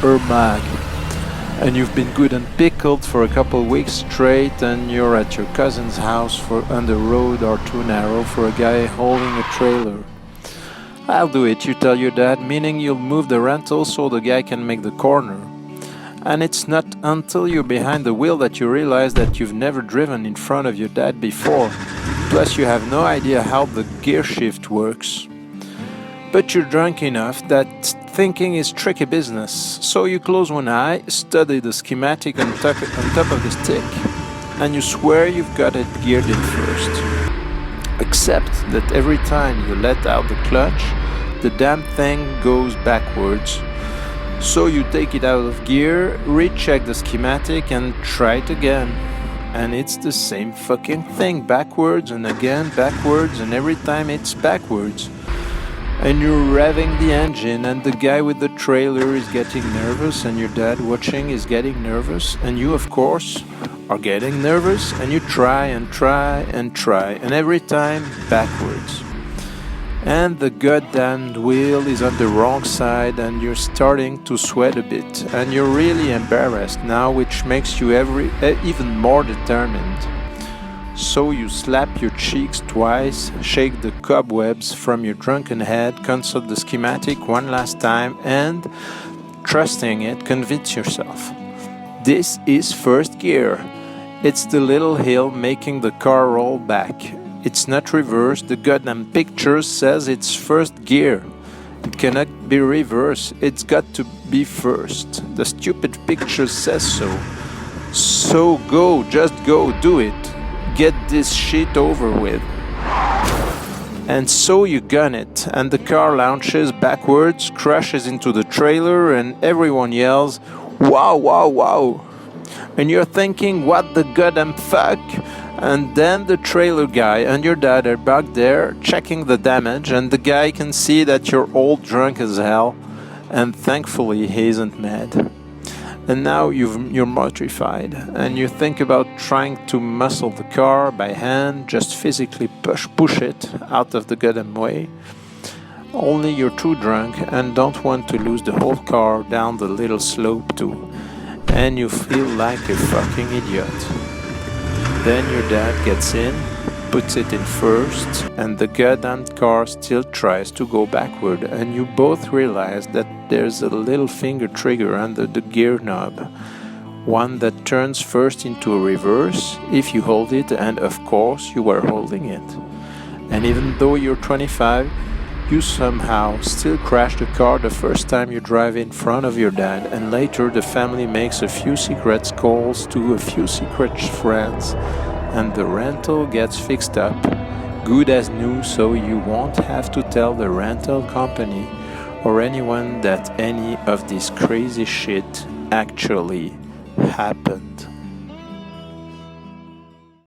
her mag. And you've been good and pickled for a couple weeks straight, and you're at your cousin's house and the road are too narrow for a guy holding a trailer. I'll do it, you tell your dad, meaning you'll move the rental so the guy can make the corner. And it's not until you're behind the wheel that you realize that you've never driven in front of your dad before. Plus you have no idea how the gear shift works. But you're drunk enough that thinking is tricky business, so you close one eye, study the schematic on top of the stick, and you swear you've got it geared in first. Except that every time you let out the clutch, the damn thing goes backwards. So you take it out of gear, recheck the schematic and try it again. And it's the same fucking thing, backwards and again backwards, and every time it's backwards. And you're revving the engine, and the guy with the trailer is getting nervous, and your dad watching is getting nervous, and you of course are getting nervous, and you try and try and try, and every time backwards. And the goddamn wheel is on the wrong side, and you're starting to sweat a bit, and you're really embarrassed now, which makes you even more determined. So you slap your cheeks twice, shake the cobwebs from your drunken head, consult the schematic one last time, and, trusting it, convince yourself. This is first gear. It's the little hill making the car roll back. It's not reversed, the goddamn picture says it's first gear. It cannot be reversed, it's got to be first. The stupid picture says so. So go, just go, do it. Get this shit over with. And so you gun it, and the car launches backwards, crashes into the trailer, and everyone yells, "Wow, wow, wow!" And you're thinking, what the goddamn fuck? And then the trailer guy and your dad are back there checking the damage, and the guy can see that you're all drunk as hell, and thankfully he isn't mad. And now you're mortified, and you think about trying to muscle the car by hand, just physically push it out of the goddamn way. Only you're too drunk and don't want to lose the whole car down the little slope too, and you feel like a fucking idiot. Then your dad gets in, puts it in first, and the goddamn car still tries to go backward, and you both realize that there's a little finger trigger under the gear knob, one that turns first into a reverse if you hold it, and of course you are holding it. And even though you're 25, you somehow still crash the car the first time you drive in front of your dad, and later the family makes a few secret calls to a few secret friends, and the rental gets fixed up, good as new, so you won't have to tell the rental company or anyone that any of this crazy shit actually happened.